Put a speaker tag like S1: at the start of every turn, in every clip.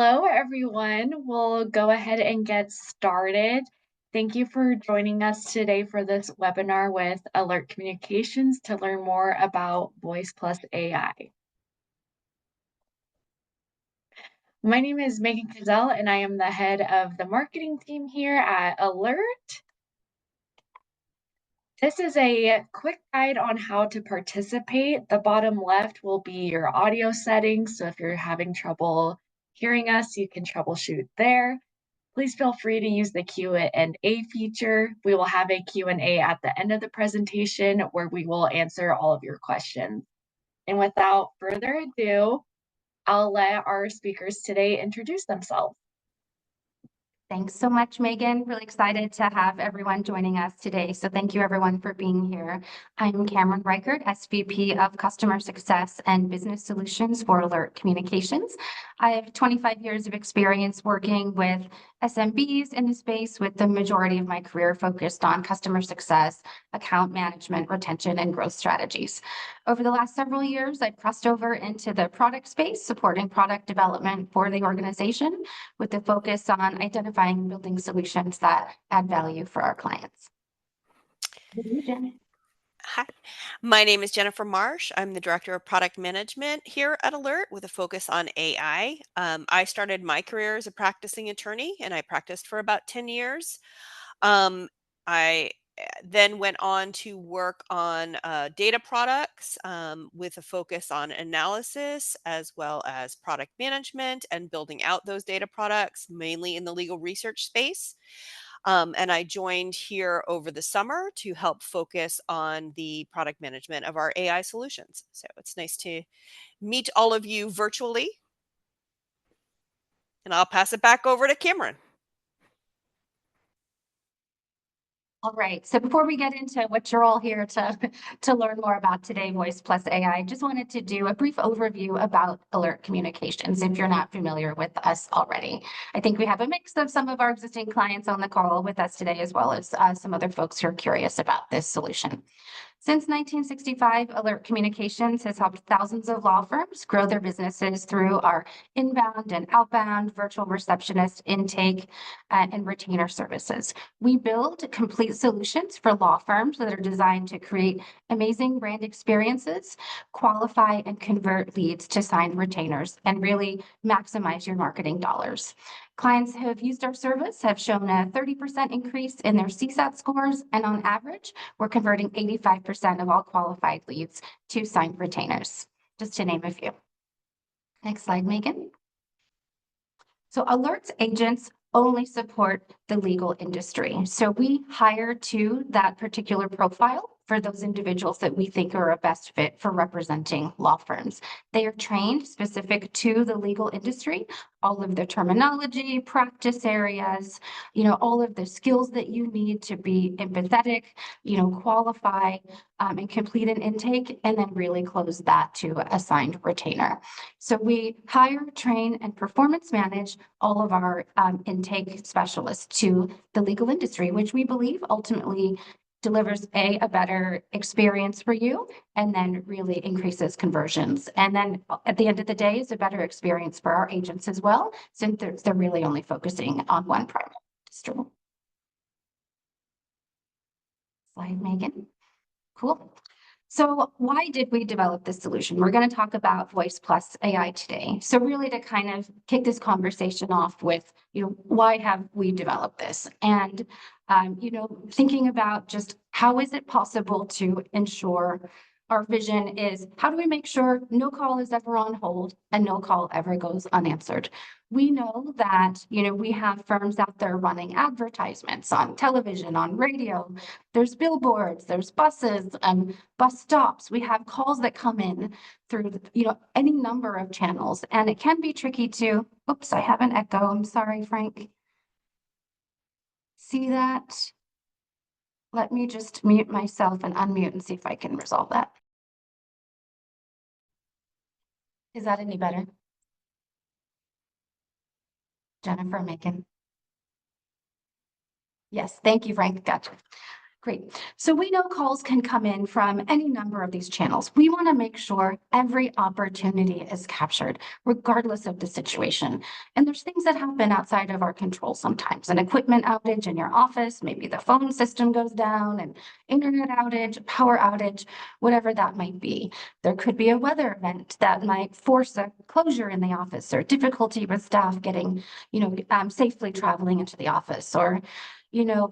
S1: Hello, everyone. We'll go ahead and get started. Thank you for joining us today for this webinar with Alert Communications to learn more about Voice Plus AI. My name is Megan Cazell, and I am the head of the marketing team here at Alert. This is a quick guide on how to participate. The bottom left will be your audio settings, so if you're having trouble hearing us, you can troubleshoot there. Please feel free to use the Q&A feature. We will have a Q&A at the end of the presentation where we will answer all of your questions. And without further ado, I'll let our speakers today introduce themselves.
S2: Thanks so much, Megan. Really excited to have everyone joining us today. So thank you everyone for being here. I'm Cameron Reichert, SVP of Customer Success and Business Solutions for Alert Communications. I have 25 years of experience working with SMBs in the space, with the majority of my career focused on customer success, account management, retention, and growth strategies. Over the last several years, I've crossed over into the product space, supporting product development for the organization with the focus on identifying and building solutions that add value for our clients.
S3: Hi, my name is Jennifer Marsh. I'm the Director of Product Management here at Alert with a focus on AI. I started my career as a practicing attorney, and I practiced for about 10 years. I then went on to work on data products with a focus on analysis as well as product management and building out those data products, mainly in the legal research space. And I joined here over the summer to help focus on the product management of our AI solutions. So it's nice to meet all of you virtually. And I'll pass it back over to Cameron.
S2: All right. So before we get into what you're all here to learn more about today, Voice Plus AI, I just wanted to do a brief overview about Alert Communications if you're not familiar with us already. I think we have a mix of some of our existing clients on the call with us today, as well as some other folks who are curious about this solution. Since 1965, Alert Communications has helped thousands of law firms grow their businesses through our inbound and outbound virtual receptionist intake and retainer services. We build complete solutions for law firms that are designed to create amazing brand experiences, qualify and convert leads to signed retainers, and really maximize your marketing dollars. Clients who have used our service have shown a 30% increase in their CSAT scores, and on average, we're converting 85% of all qualified leads to signed retainers, just to name a few. Next slide, Megan. So Alert's agents only support the legal industry. So we hire to that particular profile for those individuals that we think are a best fit for representing law firms. They are trained specific to the legal industry, all of the terminology, practice areas, all of the skills that you need to be empathetic, qualify and complete an intake, and then really close that to a signed retainer. So we hire, train, and performance manage all of our intake specialists to the legal industry, which we believe ultimately delivers a better experience for you, and then really increases conversions. And then at the end of the day, is a better experience for our agents as well, since they're really only focusing on one primary industry. Slide, Megan. Cool. So why did we develop this solution? We're going to talk about Voice Plus AI today. So really to kind of kick this conversation off with, why have we developed this? And, thinking about just how is it possible to ensure our vision is how do we make sure no call is ever on hold and no call ever goes unanswered? We know that, we have firms out there running advertisements on television, on radio. There's billboards, there's buses and bus stops. We have calls that come in through, any number of channels. And it can be tricky to, oops, I have an echo. I'm sorry, Frank. See that? Let me just mute myself and unmute and see if I can resolve that. Is that any better? Jennifer, Megan. Yes, thank you, Frank. Gotcha. Great. So we know calls can come in from any number of these channels. We want to make sure every opportunity is captured, regardless of the situation. And there's things that happen outside of our control sometimes. An equipment outage in your office, maybe the phone system goes down, an internet outage, power outage, whatever that might be. There could be a weather event that might force a closure in the office or difficulty with staff getting, safely traveling into the office, or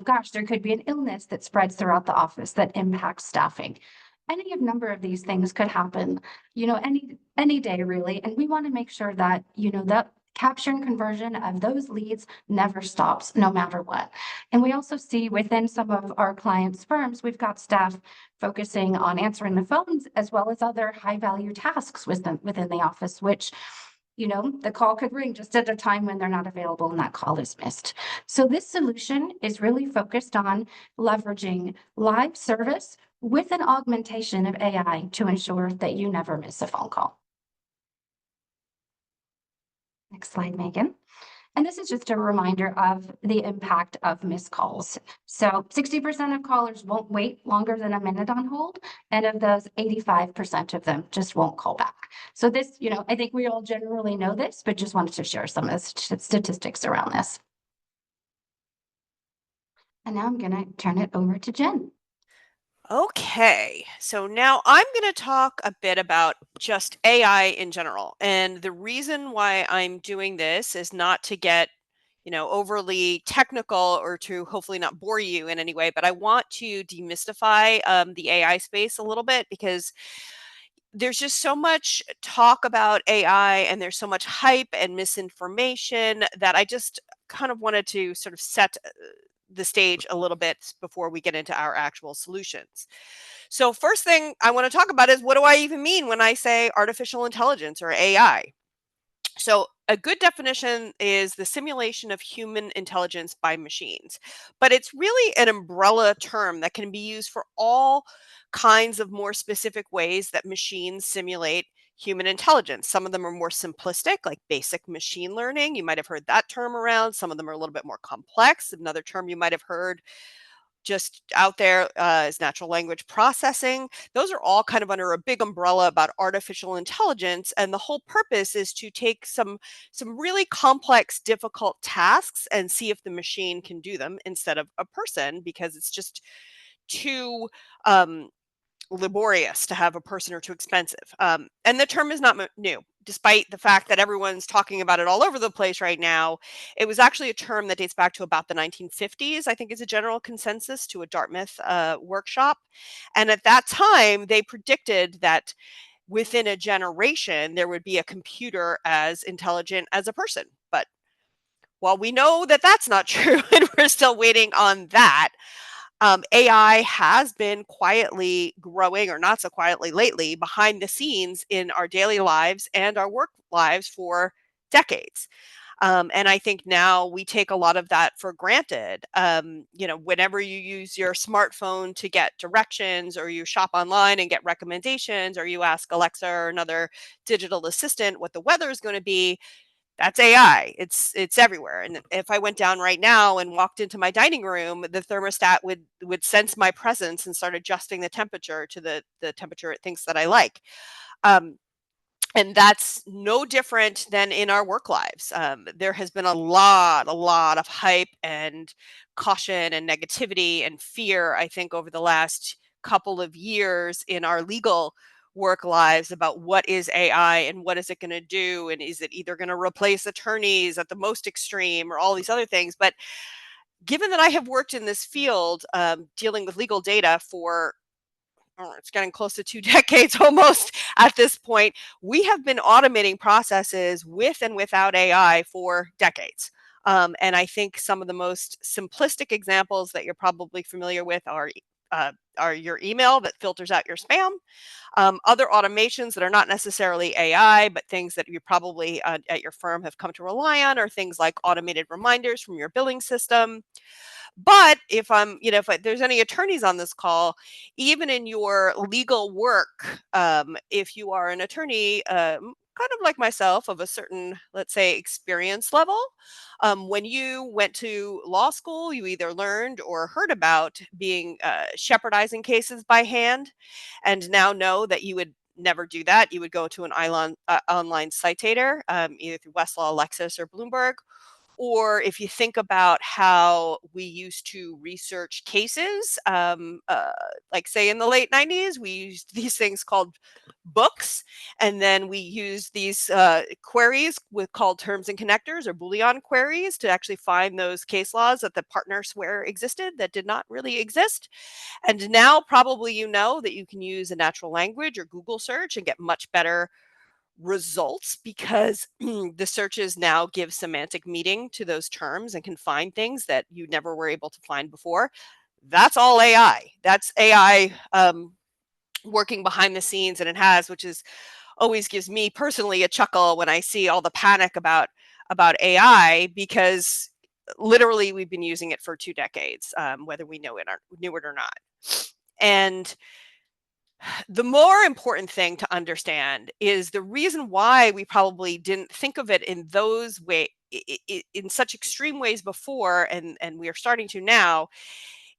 S2: gosh, there could be an illness that spreads throughout the office that impacts staffing. Any of number of these things could happen, any day really. And we want to make sure that, that capture and conversion of those leads never stops, no matter what. And we also see within some of our clients' firms, we've got staff focusing on answering the phones as well as other high value tasks within the office, which the call could ring just at a time when they're not available and that call is missed. So this solution is really focused on leveraging live service with an augmentation of AI to ensure that you never miss a phone call. Next slide, Megan. And this is just a reminder of the impact of missed calls. So 60% of callers won't wait longer than a minute on hold. And of those, 85% of them just won't call back. So this, I think we all generally know this, but just wanted to share some of the statistics around this. And now I'm going to turn it over to Jen.
S3: Okay, so now I'm going to talk a bit about just AI in general. And the reason why I'm doing this is not to get, overly technical or to hopefully not bore you in any way, but I want to demystify the AI space a little bit, because there's just so much talk about AI and there's so much hype and misinformation that I just kind of wanted to sort of set the stage a little bit before we get into our actual solutions. So first thing I want to talk about is, what do I even mean when I say artificial intelligence or AI? So a good definition is the simulation of human intelligence by machines, but it's really an umbrella term that can be used for all kinds of more specific ways that machines simulate human intelligence. Some of them are more simplistic, like basic machine learning. You might have heard that term around. Some of them are a little bit more complex. Another term you might have heard just out there is natural language processing. Those are all kind of under a big umbrella about artificial intelligence, and the whole purpose is to take some really complex, difficult tasks and see if the machine can do them instead of a person, because it's just too laborious to have a person, or too expensive. And the term is not new, despite the fact that everyone's talking about it all over the place right now. It was actually a term that dates back to about the 1950s, I think is a general consensus, to a Dartmouth workshop. And at that time, they predicted that within a generation, there would be a computer as intelligent as a person. But while we know that that's not true, and we're still waiting on that, AI has been quietly growing, or not so quietly lately, behind the scenes in our daily lives and our work lives for decades. And I think now we take a lot of that for granted. Whenever you use your smartphone to get directions, or you shop online and get recommendations, or you ask Alexa or another digital assistant what the weather is going to be, that's AI. It's everywhere. And if I went down right now and walked into my dining room, the thermostat would sense my presence and start adjusting the temperature to the temperature it thinks that I like. And that's no different than in our work lives. There has been a lot of hype and caution and negativity and fear, I think, over the last couple of years in our legal work lives about what is AI and what is it going to do, and is it either going to replace attorneys at the most extreme, or all these other things. But given that I have worked in this field, dealing with legal data for, it's getting close to 2 decades almost at this point, we have been automating processes with and without AI for decades. And I think some of the most simplistic examples that you're probably familiar with are your email that filters out your spam. Other automations that are not necessarily AI, but things that you probably at your firm have come to rely on, are things like automated reminders from your billing system. But if there's any attorneys on this call, even in your legal work, if you are an attorney, kind of like myself, of a certain, let's say, experience level. When you went to law school, you either learned or heard about being shepherdizing cases by hand, and now know that you would never do that. You would go to an online citator, either through Westlaw, Lexis, or Bloomberg. Or if you think about how we used to research cases, like say in the late 90s, we used these things called books, and then we used these queries with called terms and connectors or Boolean queries to actually find those case laws that the partners swear existed that did not really exist. And now probably you know that you can use a natural language or Google search and get much better results because the searches now give semantic meaning to those terms and can find things that you never were able to find before. That's all AI. That's AI working behind the scenes, and it has, which is always gives me personally a chuckle when I see all the panic about AI, because literally we've been using it for 2 decades, whether we knew it or not. And the more important thing to understand is the reason why we probably didn't think of it in those way in such extreme ways before, and we are starting to now,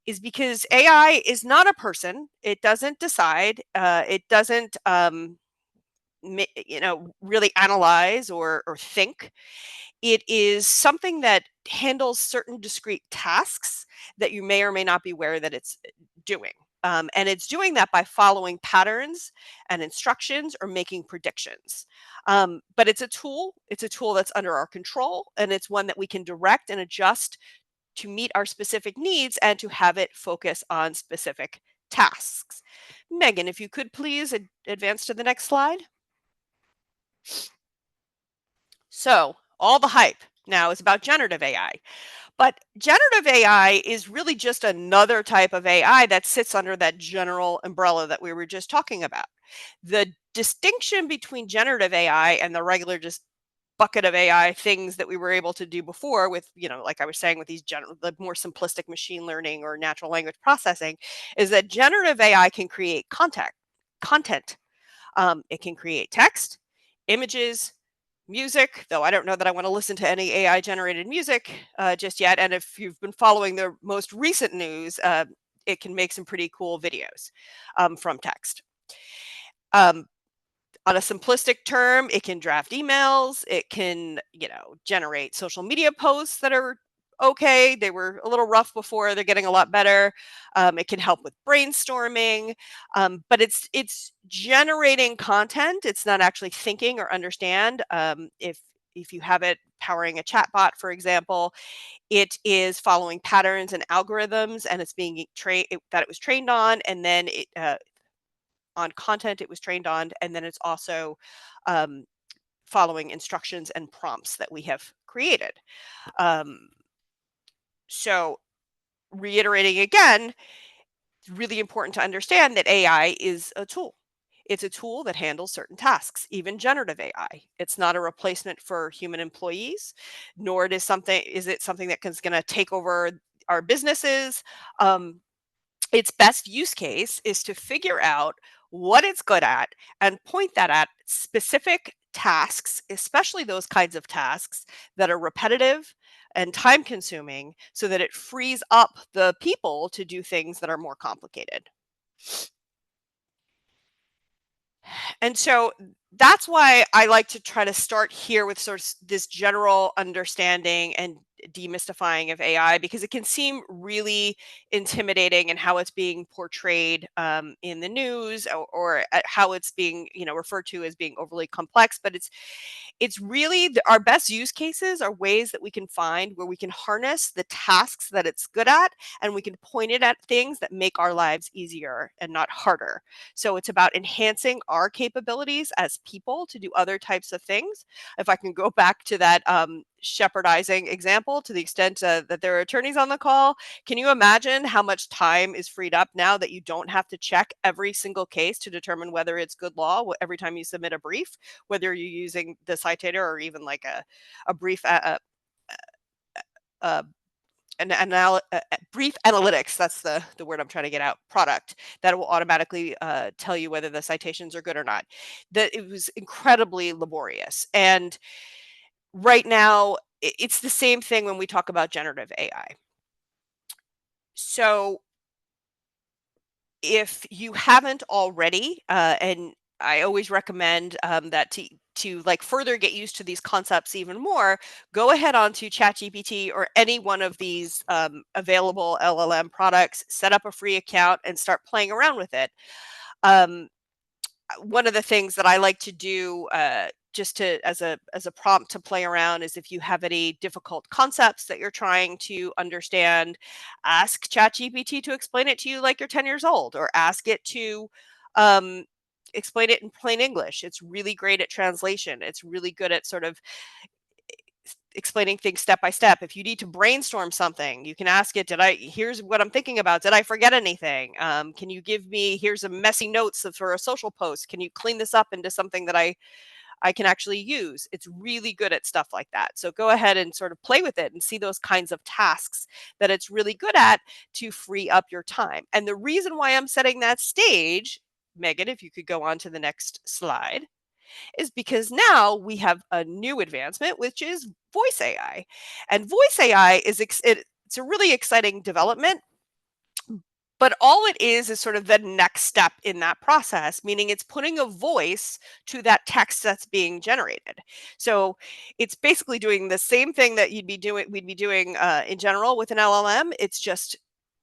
S3: is because AI is not a person. It doesn't decide. It doesn't really analyze or think. It is something that handles certain discrete tasks that you may or may not be aware that it's doing. And it's doing that by following patterns and instructions or making predictions. But it's a tool. It's a tool that's under our control, and it's one that we can direct and adjust to meet our specific needs and to have it focus on specific tasks. Megan, if you could please advance to the next slide. So, all the hype now is about generative AI. But generative AI is really just another type of AI that sits under that general umbrella that we were just talking about. The distinction between generative AI and the regular just bucket of AI things that we were able to do before with, like I was saying, with the more simplistic machine learning or natural language processing, is that generative AI can create content. It can create text, images, music, though I don't know that I want to listen to any AI generated music just yet. And if you've been following the most recent news, it can make some pretty cool videos from text. On a simplistic term, it can draft emails. It can, generate social media posts that are okay. They were a little rough before. They're getting a lot better. It can help with brainstorming, but it's generating content. It's not actually thinking or understand. If you have it powering a chatbot, for example, it is following patterns and algorithms, and it's being trained that it was trained on, and then on content it was trained on, and then it's also um, following instructions and prompts that we have created. Um, so reiterating again, it's really important to understand that AI is a tool. It's a tool that handles certain tasks, even generative AI. It's not a replacement for human employees, nor is it something that is going to take over our businesses. Its best use case is to figure out what it's good at and point that at specific tasks, especially those kinds of tasks that are repetitive and time consuming, so that it frees up the people to do things that are more complicated. And so that's why I like to try to start here with sort of this general understanding and demystifying of AI, because it can seem really intimidating in how it's being portrayed in the news, or at how it's being referred to as being overly complex. But it's really our best use cases are ways that we can find where we can harness the tasks that it's good at, and we can point it at things that make our lives easier and not harder. So it's about enhancing our capabilities as people to do other types of things. If I can go back to that shepherdizing example, to the extent that there are attorneys on the call, can you imagine how much time is freed up now that you don't have to check every single case to determine whether it's good law every time you submit a brief, whether you're using the citator or even like a brief brief analytics, that's the word I'm trying to get out, product that will automatically tell you whether the citations are good or not. That it was incredibly laborious. And right now, it's the same thing when we talk about generative AI. So if you haven't already, and I always recommend that to like further get used to these concepts even more, go ahead onto ChatGPT or any one of these available LLM products, set up a free account, and start playing around with it. Um, One of the things that I like to do, just to as a prompt to play around, is if you have any difficult concepts that you're trying to understand, ask ChatGPT to explain it to you like you're 10 years old, or ask it to um, explain it in plain English. It's really great at translation. It's really good at sort of explaining things step by step. If you need to brainstorm something, you can ask it, here's what I'm thinking about. Did I forget anything? Can you give me, here's a messy notes for a social post. Can you clean this up into something that I can actually use? It's really good at stuff like that. So go ahead and sort of play with it and see those kinds of tasks that it's really good at to free up your time. And the reason why I'm setting that stage, Megan, if you could go on to the next slide, is because now we have a new advancement, which is voice AI. And voice AI it's a really exciting development, but all it is sort of the next step in that process, meaning it's putting a voice to that text that's being generated. So it's basically doing the same thing that we'd be doing in general with an LLM. It's just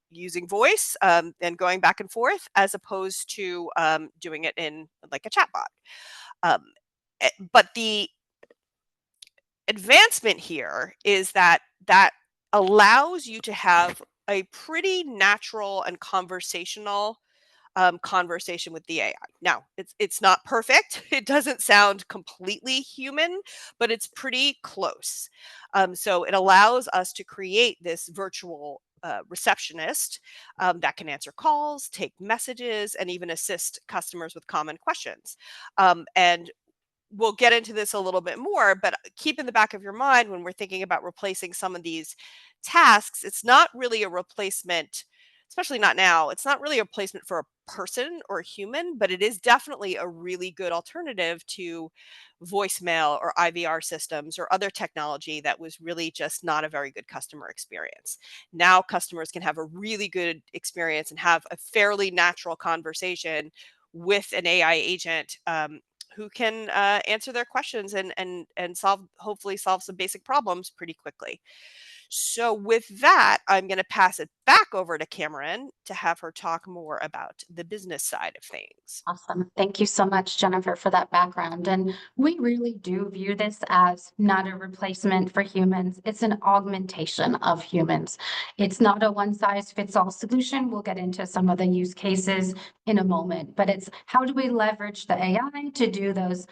S3: using voice and going back and forth, as opposed to doing it in like a chatbot. Um, but the advancement here is that allows you to have a pretty natural and conversational conversation with the AI. Now, it's not perfect. It doesn't sound completely human, but it's pretty close. So it allows us to create this virtual receptionist that can answer calls, take messages, and even assist customers with common questions. And we'll get into this a little bit more, but keep in the back of your mind when we're thinking about replacing some of these tasks, it's not really a replacement, especially not now. It's not really a replacement for a person or a human, but it is definitely a really good alternative to voicemail or IVR systems or other technology that was really just not a very good customer experience. Now customers can have a really good experience and have a fairly natural conversation with an AI agent, who can answer their questions and hopefully solve some basic problems pretty quickly. So with that, I'm going to pass it back over to Cameron to have her talk more about the business side of things.
S2: Awesome. Thank you so much, Jennifer, for that background. And we really do view this as not a replacement for humans. It's an augmentation of humans. It's not a one-size-fits-all solution. We'll get into some of the use cases in a moment, but it's how do we leverage the AI to do those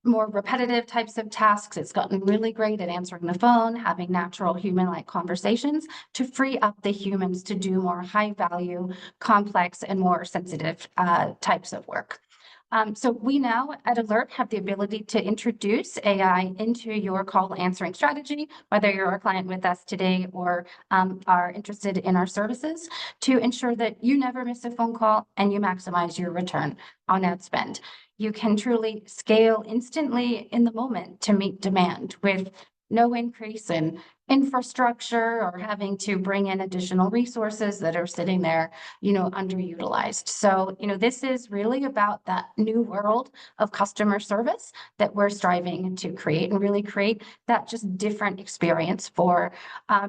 S2: more repetitive types of tasks. It's gotten really great at answering the phone, having natural human-like conversations to free up the humans to do more high-value, complex, and more sensitive types of work. So we now at Alert have the ability to introduce AI into your call answering strategy, whether you're a client with us today or are interested in our services, to ensure that you never miss a phone call and you maximize your return on ad spend. You can truly scale instantly in the moment to meet demand with no increase in infrastructure or having to bring in additional resources that are sitting there, underutilized. So, this is really about that new world of customer service that we're striving to create and really create that just different experience for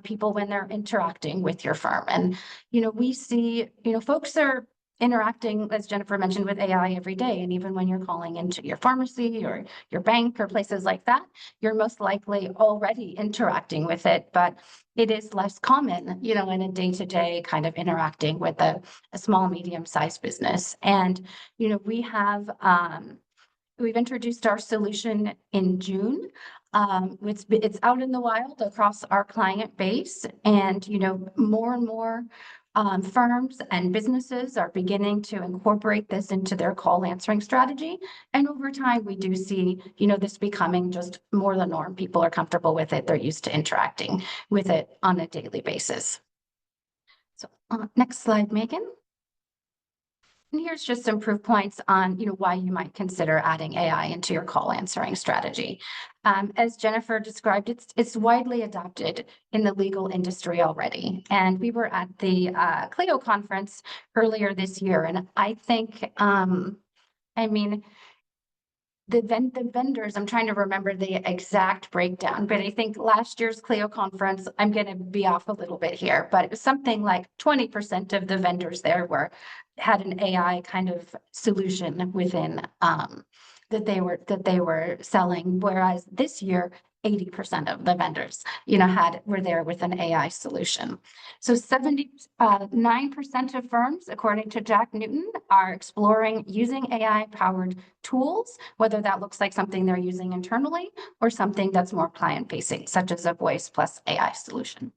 S2: people when they're interacting with your firm. And, we see, folks are interacting, as Jennifer mentioned, with AI every day. And even when you're calling into your pharmacy or your bank or places like that, you're most likely already interacting with it, but it is less common, in a day-to-day kind of interacting with a small, medium-sized business. And, we've introduced our solution in June. It's out in the wild across our client base, and more and more firms and businesses are beginning to incorporate this into their call answering strategy. And over time, we do see, this becoming just more the norm. People are comfortable with it. They're used to interacting with it on a daily basis. So next slide, Megan. And here's just some proof points on, why you might consider adding AI into your call answering strategy. As Jennifer described, it's widely adopted in the legal industry already. And we were at the Clio conference earlier this year, and I think, the vendors, I'm trying to remember the exact breakdown, but I think last year's Clio conference, I'm going to be off a little bit here, but it was something like 20% of the vendors there had an AI kind of solution within that they were selling, whereas this year 80% of the vendors, were there with an AI solution. So 79% of firms, according to Jack Newton, are exploring using AI-powered tools, whether that looks like something they're using internally or something that's more client-facing, such as a voice plus AI solution.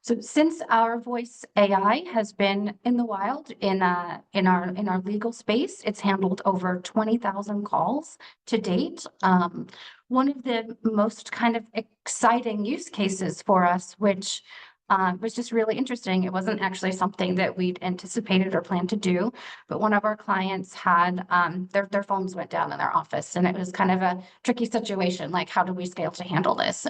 S2: So since our voice AI has been in the wild in our legal space, it's handled over 20,000 calls to date. One of the most kind of exciting use cases for us, which was just really interesting. It wasn't actually something that we'd anticipated or planned to do, but one of our clients had their phones went down in their office, and it was kind of a tricky situation. Like, how do we scale to handle this?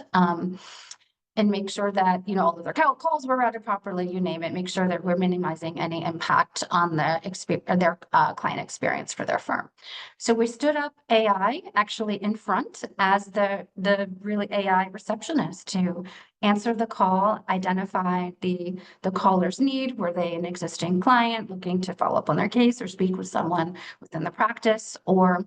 S2: And make sure that, all of their calls were routed properly, you name it, make sure that we're minimizing any impact on their client experience for their firm. So we stood up AI actually in front as the really AI receptionist to answer the call, identify the caller's need. Were they an existing client looking to follow up on their case or speak with someone within the practice? Or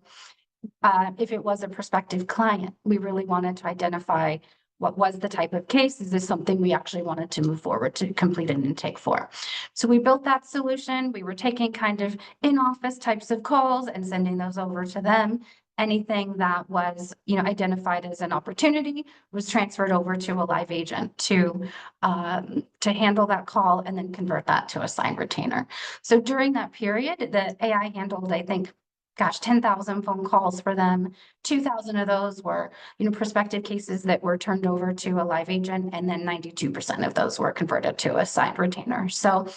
S2: if it was a prospective client, we really wanted to identify what was the type of case? Is this something we actually wanted to move forward to complete an intake for? So we built that solution. We were taking kind of in-office types of calls and sending those over to them. Anything that was, identified as an opportunity was transferred over to a live agent to handle that call and then convert that to a signed retainer. So during that period, the AI handled, I think, 10,000 phone calls for them. 2,000 of those were, prospective cases that were turned over to a live agent, and then 92% of those were converted to a signed retainer. So,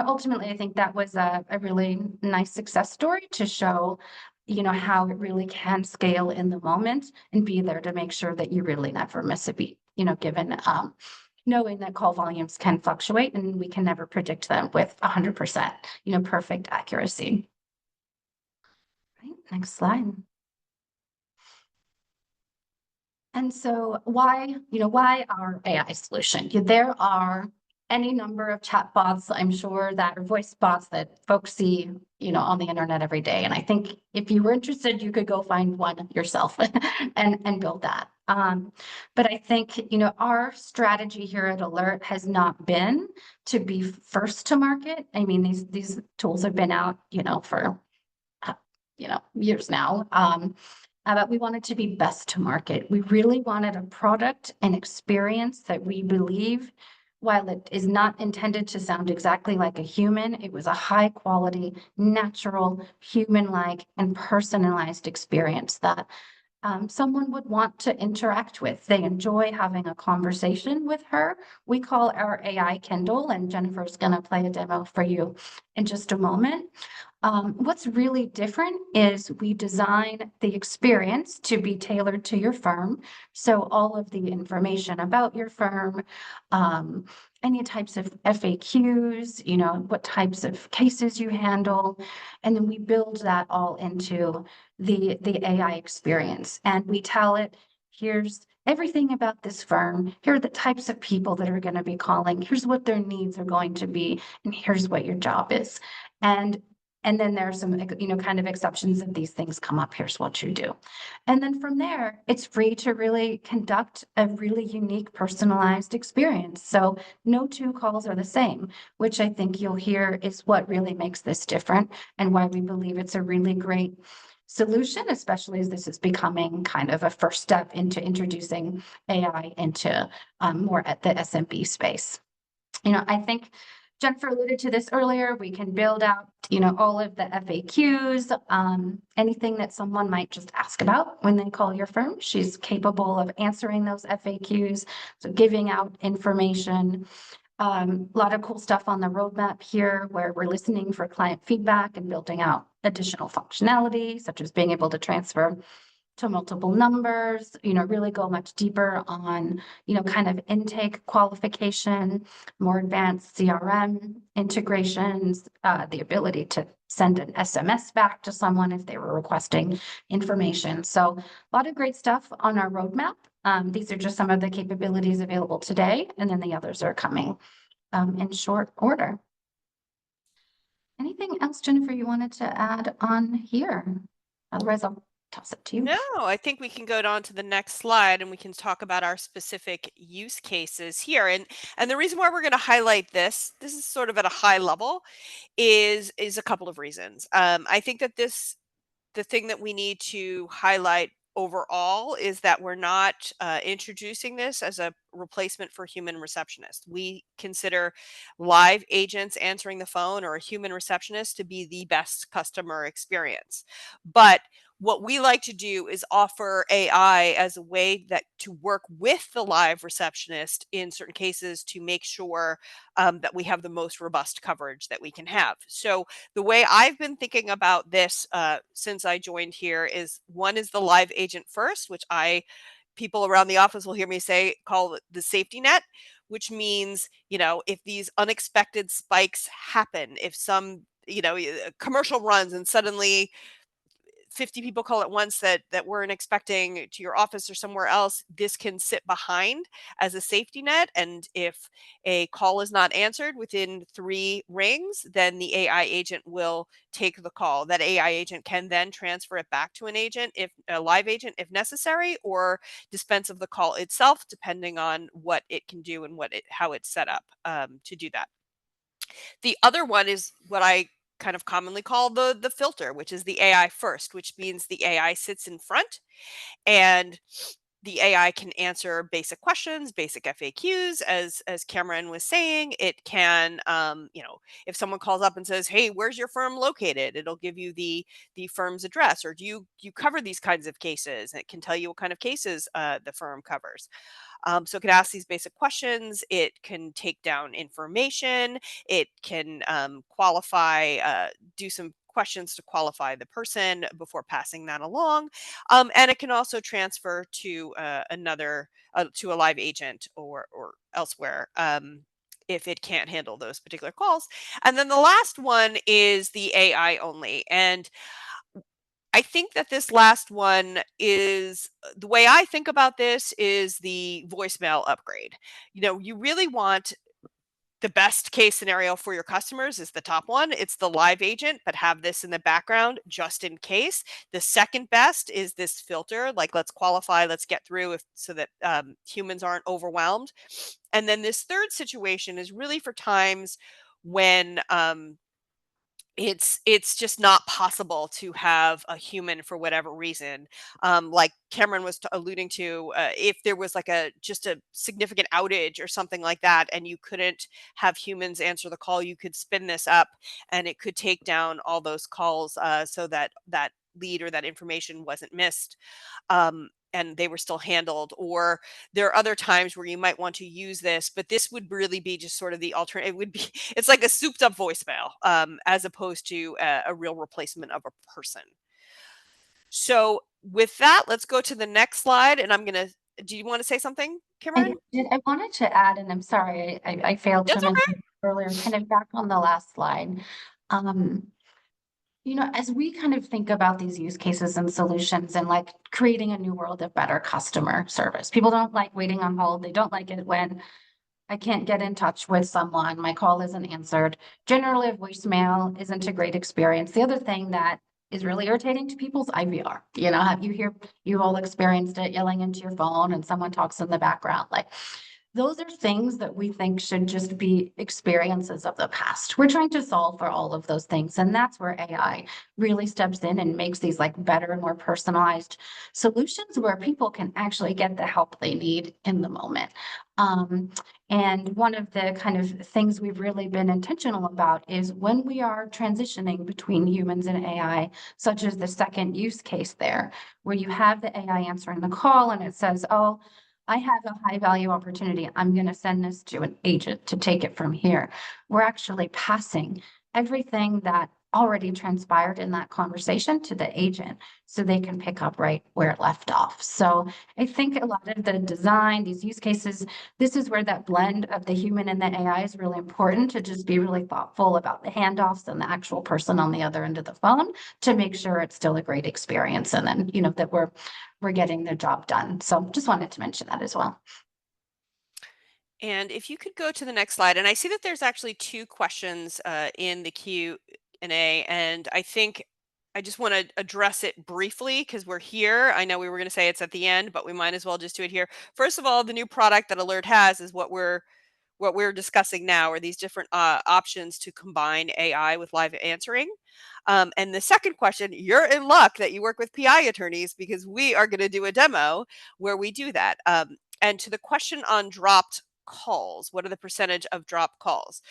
S2: ultimately, I think that was a really nice success story to show, how it really can scale in the moment and be there to make sure that you really never miss a beat, given knowing that call volumes can fluctuate and we can never predict them with 100%, perfect accuracy. Next slide. And so why our AI solution? There are any number of chat bots, I'm sure, that are voice bots that folks see, on the internet every day. And I think if you were interested, you could go find one yourself and build that. But I think, our strategy here at Alert has not been to be first to market. I mean, these tools have been out, for years now. But we wanted to be best to market. We really wanted a product and experience that we believe, while it is not intended to sound exactly like a human, it was a high quality, natural, human-like, and personalized experience that someone would want to interact with. They enjoy having a conversation with her. We call our AI Kindle, and Jennifer's going to play a demo for you in just a moment. What's really different is we design the experience to be tailored to your firm. So all of the information about your firm, any types of FAQs, what types of cases you handle, and then we build that all into the AI experience. And we tell it, here's everything about this firm. Here are the types of people that are going to be calling. Here's what their needs are going to be, and here's what your job is. And then there's some, kind of exceptions if these things come up, here's what you do. And then from there, it's free to really conduct a really unique, personalized experience. So no two calls are the same, which I think you'll hear is what really makes this different and why we believe it's a really great solution, especially as this is becoming kind of a first step into introducing AI into more at the SMB space. I think Jennifer alluded to this earlier. We can build out, all of the FAQs, anything that someone might just ask about when they call your firm. She's capable of answering those FAQs, so giving out information. A lot of cool stuff on the roadmap here where we're listening for client feedback and building out additional functionality, such as being able to transfer to multiple numbers, really go much deeper on, kind of intake qualification, more advanced CRM integrations, the ability to send an SMS back to someone if they were requesting information. So a lot of great stuff on our roadmap. These are just some of the capabilities available today, and then the others are coming in short order. Anything else, Jennifer, you wanted to add on here? Otherwise, I'll toss it to you.
S3: No, I think we can go on to the next slide and we can talk about our specific use cases here. And the reason why we're going to highlight this is sort of at a high level, is a couple of reasons. I think that the thing that we need to highlight overall is that we're not introducing this as a replacement for human receptionists. We consider live agents answering the phone or a human receptionist to be the best customer experience. But what we like to do is offer AI as a way that to work with the live receptionist in certain cases to make sure that we have the most robust coverage that we can have. So the way I've been thinking about this since I joined here is, one is the live agent first, which people around the office will hear me say, call it the safety net, which means, if these unexpected spikes happen, if some, commercial runs and suddenly 50 people call at once that weren't expecting to your office or somewhere else, this can sit behind as a safety net. And if a call is not answered within 3 rings, then the AI agent will take the call. That AI agent can then transfer it back to if a live agent if necessary, or dispense of the call itself, depending on what it can do and how it's set up to do that. The other one is what I kind of commonly call the filter, which is the AI first, which means the AI sits in front and the AI can answer basic questions, basic FAQs, as Cameron was saying. It can, if someone calls up and says, "Hey, where's your firm located?" It'll give you the firm's address. Or do you cover these kinds of cases? And it can tell you what kind of cases the firm covers. So it can ask these basic questions. It can take down information. It can do some questions to qualify the person before passing that along. And it can also transfer to to a live agent or elsewhere. If it can't handle those particular calls. And then the last one is the AI only. And I think that this last one is the way I think about this is the voicemail upgrade. You really want the best case scenario for your customers is the top one. It's the live agent, but have this in the background just in case. The second best is this filter, like let's qualify, let's get through so that humans aren't overwhelmed. And then this third situation is really for times when it's just not possible to have a human for whatever reason. Like Cameron was alluding to, if there was like just a significant outage or something like that, and you couldn't have humans answer the call, you could spin this up and it could take down all those calls so that that lead or that information wasn't missed. And they were still handled. Or there are other times where you might want to use this, but this would really be just sort of the alternate. It would be, it's like a souped up voicemail as opposed to a real replacement of a person. So with that, let's go to the next slide. And do you want to say something, Cameron?
S2: I wanted to add, and I'm sorry, I failed to
S3: That's okay.
S2: mention earlier, kind of back on the last slide. As we kind of think about these use cases and solutions and like creating a new world of better customer service, people don't like waiting on hold. They don't like it when I can't get in touch with someone, my call isn't answered. Generally, a voicemail isn't a great experience. The other thing that is really irritating to people is IVR. You've all experienced it, yelling into your phone and someone talks in the background. Like, those are things that we think should just be experiences of the past. We're trying to solve for all of those things. And that's where AI really steps in and makes these like better and more personalized solutions where people can actually get the help they need in the moment. And one of the kind of things we've really been intentional about is when we are transitioning between humans and AI, such as the second use case there, where you have the AI answering the call and it says, "Oh, I have a high value opportunity. I'm going to send this to an agent to take it from here. We're actually passing everything that already transpired in that conversation to the agent so they can pick up right where it left off. So I think a lot of the design, these use cases, this is where that blend of the human and the AI is really important, to just be really thoughtful about the handoffs and the actual person on the other end of the phone to make sure it's still a great experience. And then, that we're getting the job done. So just wanted to mention that as well.
S3: And if you could go to the next slide, and I see that there's actually two questions in the Q&A, and I think I just want to address it briefly because we're here. I know we were going to say it's at the end, but we might as well just do it here. First of all, the new product that Alert has is what we're discussing now, are these different options to combine AI with live answering. And the second question, you're in luck that you work with PI attorneys, because we are going to do a demo where we do that. And to the question on dropped calls, what are the percentage of dropped calls?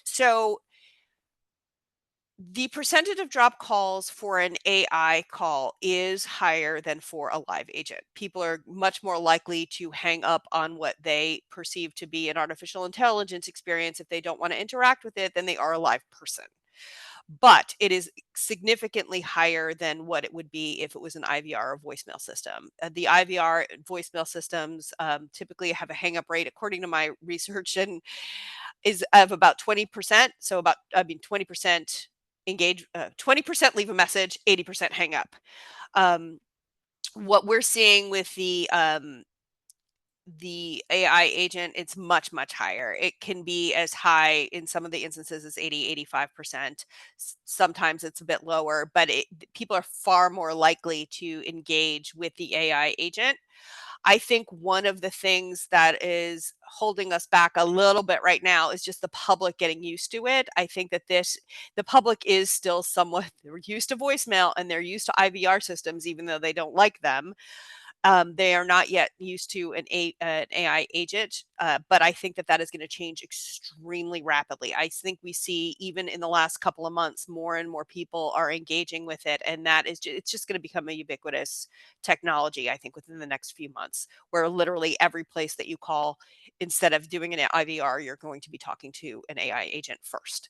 S3: So the percentage of drop calls for an AI call is higher than for a live agent. People are much more likely to hang up on what they perceive to be an artificial intelligence experience if they don't want to interact with it than they are a live person. But it is significantly higher than what it would be if it was an IVR or voicemail system. The IVR voicemail systems typically have a hang up rate, according to my research, and is of about 20%. So 20% engage, 20% leave a message, 80% hang up. What we're seeing with the AI agent, it's much, much higher. It can be as high in some of the instances as 80, 85%. Sometimes it's a bit lower, but people are far more likely to engage with the AI agent. I think one of the things that is holding us back a little bit right now is just the public getting used to it. I think that the public is still somewhat, they're used to voicemail and they're used to IVR systems, even though they don't like them. They are not yet used to an AI agent, but I think that is going to change extremely rapidly. I think we see, even in the last couple of months, more and more people are engaging with it, and it's just going to become a ubiquitous technology, I think, within the next few months, where literally every place that you call, instead of doing an IVR, you're going to be talking to an AI agent first,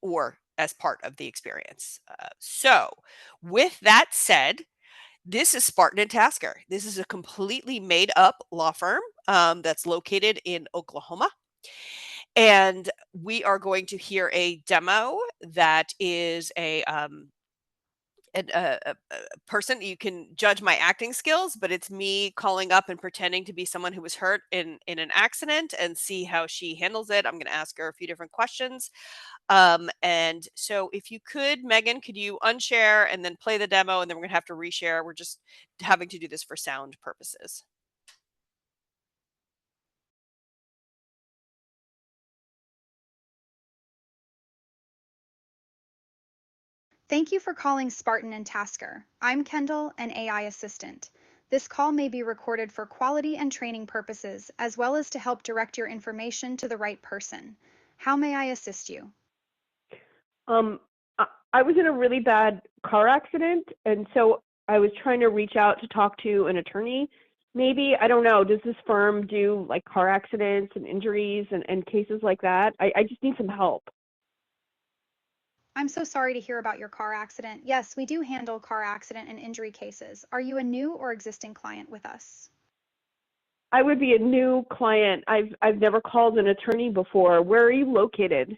S3: or as part of the experience. So with that said, this is Spartan and Tasker. This is a completely made up law firm that's located in Oklahoma. And we are going to hear a demo that is a person. You can judge my acting skills, but it's me calling up and pretending to be someone who was hurt in an accident and see how she handles it. I'm going to ask her a few different questions. And so if you could, Megan, could you unshare and then play the demo, and then we're gonna have to reshare. We're just having to do this for sound purposes.
S4: Thank you for calling Spartan and Tasker. I'm Kendall, an AI assistant. This call may be recorded for quality and training purposes, as well as to help direct your information to the right person. How may I assist you?
S5: I was in a really bad car accident, and so I was trying to reach out to talk to an attorney. Maybe, I don't know, does this firm do like car accidents and injuries and cases like that? I just need some help.
S4: I'm so sorry to hear about your car accident. Yes, we do handle car accident and injury cases. Are you a new or existing client with us?
S5: I would be a new client. I've never called an attorney before. Where are you located?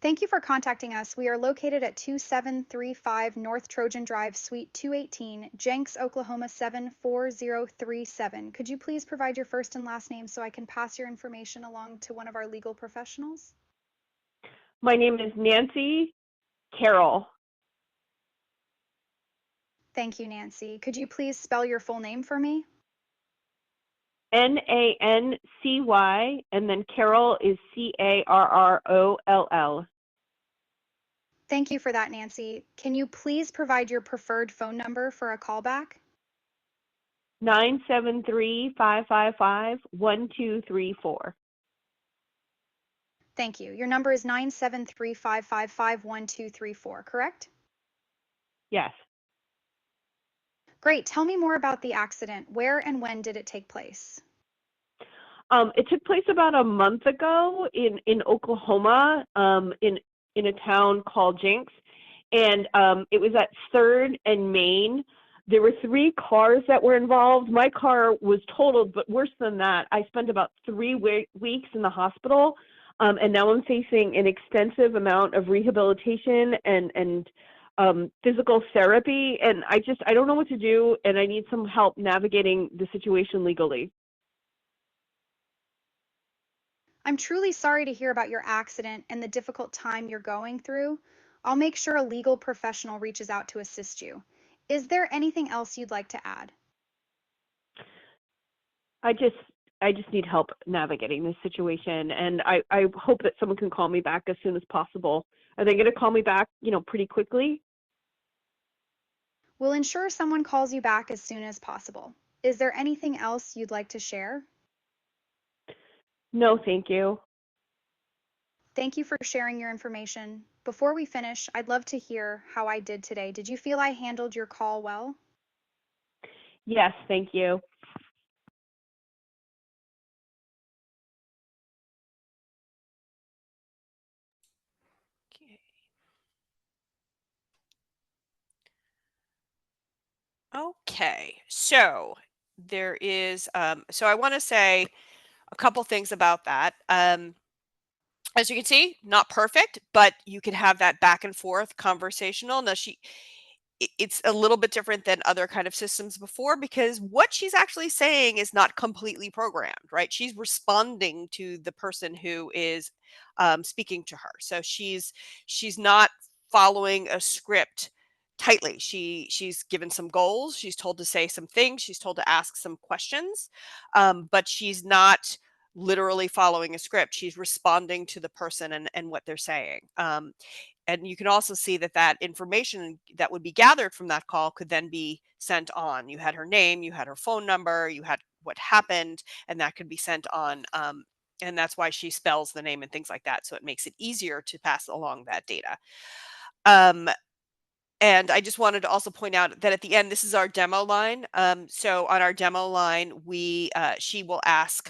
S4: Thank you for contacting us. We are located at 2735 North Trojan Drive, Suite 218, Jenks, Oklahoma 74037. Could you please provide your first and last name so I can pass your information along to one of our legal professionals?
S5: My name is Nancy Carroll.
S4: Thank you, Nancy. Could you please spell your full name for me?
S5: Nancy, and then Carroll is Carroll.
S4: Thank you for that, Nancy. Can you please provide your preferred phone number for a callback?
S5: 973-555-1234.
S4: Thank you. Your number is 973-555-1234, correct?
S5: Yes.
S4: Great. Tell me more about the accident. Where and when did it take place?
S5: It took place about a month ago in Oklahoma, in a town called Jinx, and it was at 3rd and Main. There were 3 cars that were involved. My car was totaled, but worse than that, I spent about 3 weeks in the hospital, and now I'm facing an extensive amount of rehabilitation and physical therapy, and I don't know what to do, and I need some help navigating the situation legally.
S4: I'm truly sorry to hear about your accident and the difficult time you're going through. I'll make sure a legal professional reaches out to assist you. Is there anything else you'd like to add?
S5: I just need help navigating this situation, and I hope that someone can call me back as soon as possible. Are they going to call me back, pretty quickly?
S4: We'll ensure someone calls you back as soon as possible. Is there anything else you'd like to share?
S5: No, thank you.
S4: Thank you for sharing your information. Before we finish, I'd love to hear how I did today. Did you feel I handled your call well?
S5: Yes, thank you.
S3: Okay, so there is, so I want to say a couple things about that. As you can see, not perfect, but you can have that back and forth conversational. Now it's a little bit different than other kind of systems before because what she's actually saying is not completely programmed, right? She's responding to the person who is speaking to her. So she's not following a script tightly. She's given some goals. She's told to say some things. She's told to ask some questions, but she's not literally following a script. She's responding to the person and what they're saying. And you can also see that that information that would be gathered from that call could then be sent on. You had her name, you had her phone number, you had what happened, and that could be sent on. And that's why she spells the name and things like that. So it makes it easier to pass along that data. Um, and I just wanted to also point out that at the end, this is our demo line. So on our demo line, she will ask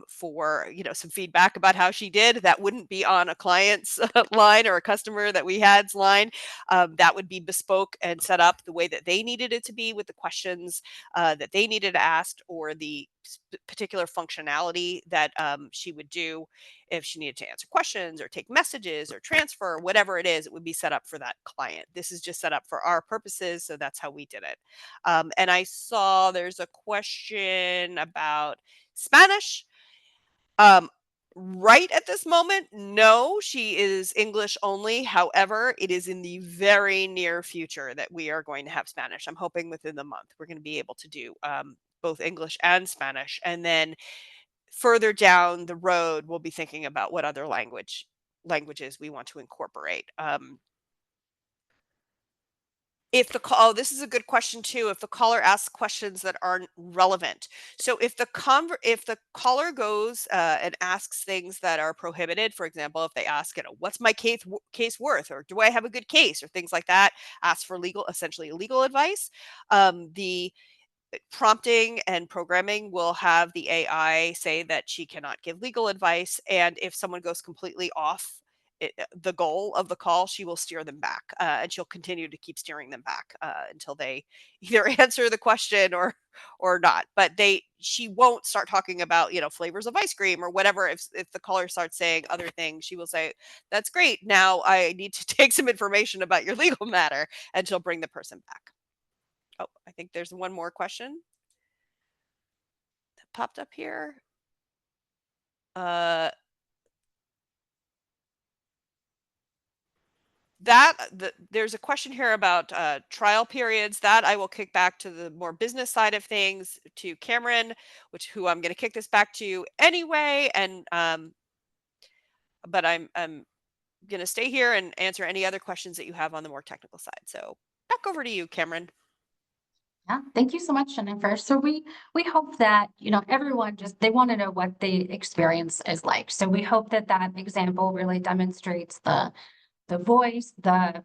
S3: for some feedback about how she did. That wouldn't be on a client's line or a customer that we had's line. That would be bespoke and set up the way that they needed it to be with the questions that they needed asked or the particular functionality that she would do if she needed to answer questions or take messages or transfer, whatever it is, it would be set up for that client. This is just set up for our purposes, so that's how we did it. And I saw there's a question about Spanish. Right at this moment, no, she is English only. However, it is in the very near future that we are going to have Spanish. I'm hoping within the month we're going to be able to do both English and Spanish, and then further down the road, we'll be thinking about what other languages we want to incorporate. If the call, this is a good question too. If the caller asks questions that aren't relevant, so if the caller goes and asks things that are prohibited, for example, if they ask, what's my case worth, or do I have a good case, or things like that, ask for essentially legal advice. The prompting and programming will have the AI say that she cannot give legal advice. And if someone goes completely off the goal of the call, she will steer them back and she'll continue to keep steering them back until they either answer the question or not. But she won't start talking about, flavors of ice cream or whatever. If the caller starts saying other things, she will say, that's great. Now I need to take some information about your legal matter, and she'll bring the person back. Oh, I think there's one more question that popped up here. There's a question here about trial periods that I will kick back to the more business side of things to Cameron, who I'm going to kick this back to anyway. And but I'm going to stay here and answer any other questions that you have on the more technical side. So back over to you, Cameron.
S2: Yeah, thank you so much, Jennifer. So we hope that, everyone they want to know what the experience is like. So we hope that that example really demonstrates the voice, the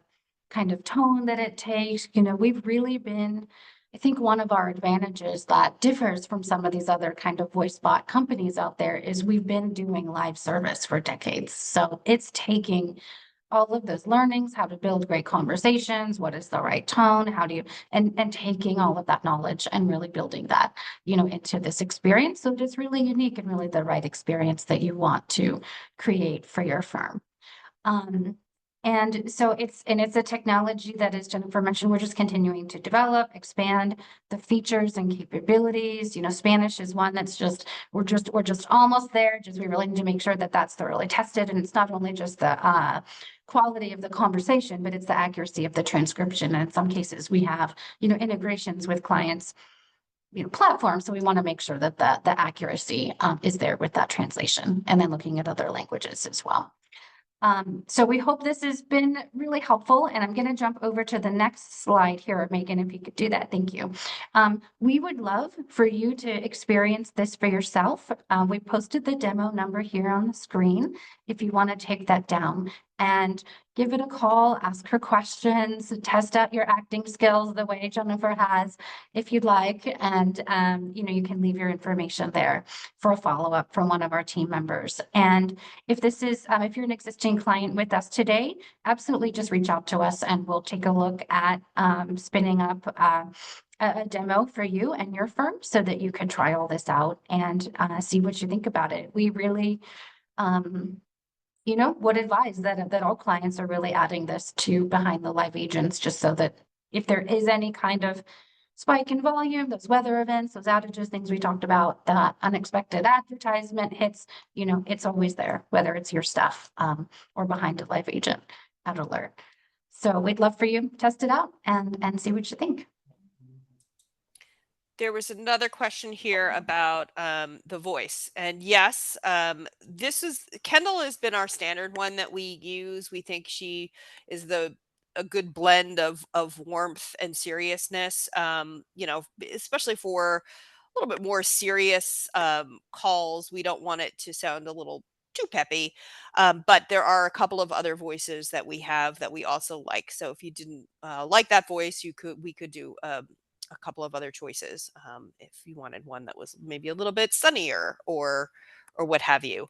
S2: kind of tone that it takes. We've really been I think one of our advantages that differs from some of these other kind of voice bot companies out there is we've been doing live service for decades. So it's taking all of those learnings, how to build great conversations, what is the right tone, how do you, and taking all of that knowledge and really building that, into this experience. So it's really unique and really the right experience that you want to create for your firm. And so it's a technology that, as Jennifer mentioned, we're just continuing to develop, expand the features and capabilities. Spanish is one that's we're just almost there. We really need to make sure that that's thoroughly tested. And it's not only just the quality of the conversation, but it's the accuracy of the transcription. And in some cases we have, integrations with clients, platforms. So we want to make sure that the accuracy is there with that translation, and then looking at other languages as well. So we hope this has been really helpful, and I'm going to jump over to the next slide here, Megan, if you could do that. Thank you. We would love for you to experience this for yourself. We posted the demo number here on the screen if you want to take that down and give it a call, ask her questions, test out your acting skills the way Jennifer has, if you'd like. And, you can leave your information there for a follow-up from one of our team members. And if this is, if you're an existing client with us today, absolutely just reach out to us and we'll take a look at spinning up a demo for you and your firm so that you can try all this out and see what you think about it. We really, would advise that all clients are really adding this to behind the live agents, just so that if there is any kind of spike in volume, those weather events, those outages, things we talked about, that unexpected advertisement hits, it's always there, whether it's your stuff or behind a live agent at Alert. So we'd love for you to test it out and see what you think.
S3: There was another question here about the voice. And yes, Kendall has been our standard one that we use. We think she is a good blend of warmth and seriousness, especially for a little bit more serious calls. We don't want it to sound a little too peppy, but there are a couple of other voices that we have that we also like. So if you didn't like that voice, we could do a couple of other choices if you wanted one that was maybe a little bit sunnier or what have you.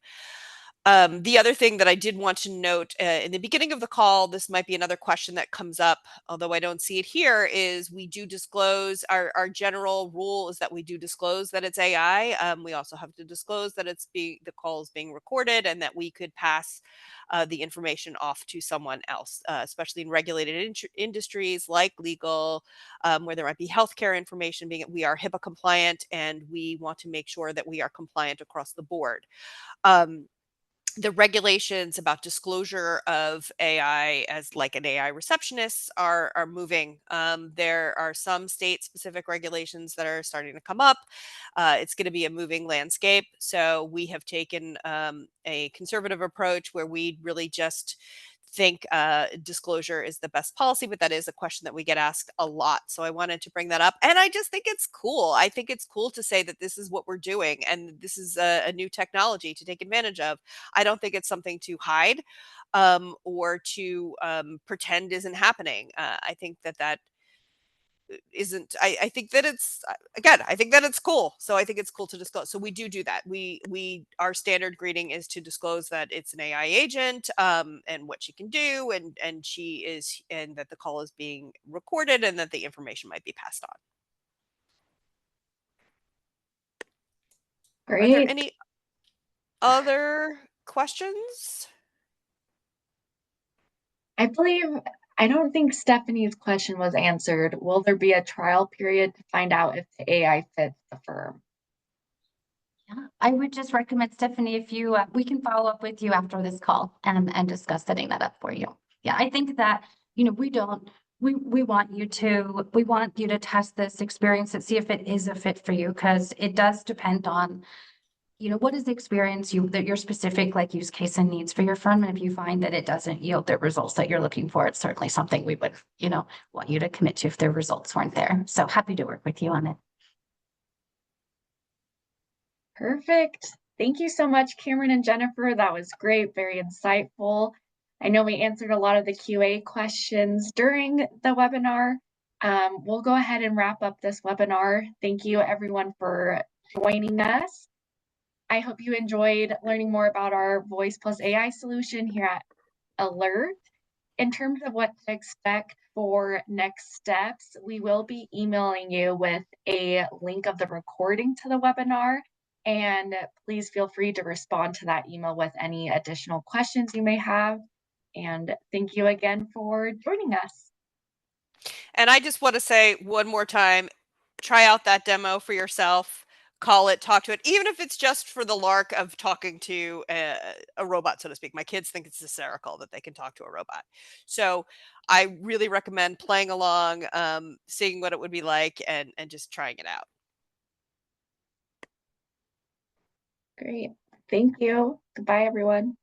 S3: The other thing that I did want to note in the beginning of the call, this might be another question that comes up, although I don't see it here, is we do disclose, our general rule is that we do disclose that it's AI. We also have to disclose that the call is being recorded and that we could pass the information off to someone else, especially in regulated industries like legal, where there might be healthcare information. We are HIPAA compliant, and we want to make sure that we are compliant across the board. The regulations about disclosure of AI as like an AI receptionist are moving. There are some state specific regulations that are starting to come up. It's going to be a moving landscape. So we have taken a conservative approach where we really just think disclosure is the best policy, but that is a question that we get asked a lot. So I wanted to bring that up. And I just think it's cool. I think it's cool to say that this is what we're doing and this is a new technology to take advantage of. I don't think it's something to hide or to pretend isn't happening. I think that isn't, I think that it's, again, I think that it's cool. So I think it's cool to disclose. So we do that. Our standard greeting is to disclose that it's an AI agent and what she can do and that the call is being recorded and that the information might be passed on. Are there
S1: Great.
S3: any other questions?
S1: I don't think Stephanie's question was answered. Will there be a trial period to find out if the AI fits the firm?
S2: Yeah, I would just recommend, Stephanie, if you, we can follow up with you after this call and discuss setting that up for you. Yeah, I think that, we want you to test this experience and see if it is a fit for you, because it does depend on, what is the experience that your specific use case and needs for your firm. And if you find that it doesn't yield the results that you're looking for, it's certainly something we would, want you to commit to if the results weren't there. So happy to work with you on it.
S1: Perfect. Thank you so much, Cameron and Jennifer. That was great, very insightful. I know we answered a lot of the QA questions during the webinar. We'll go ahead and wrap up this webinar. Thank you everyone for joining us. I hope you enjoyed learning more about our Voice Plus AI solution here at Alert. In terms of what to expect for next steps, we will be emailing you with a link of the recording to the webinar, and please feel free to respond to that email with any additional questions you may have. And thank you again for joining us.
S3: And I just want to say one more time, try out that demo for yourself, call it, talk to it, even if it's just for the lark of talking to a robot, so to speak. My kids think it's hysterical that they can talk to a robot. So I really recommend playing along, seeing what it would be like, and just trying it out.
S1: Great. Thank you. Goodbye, everyone.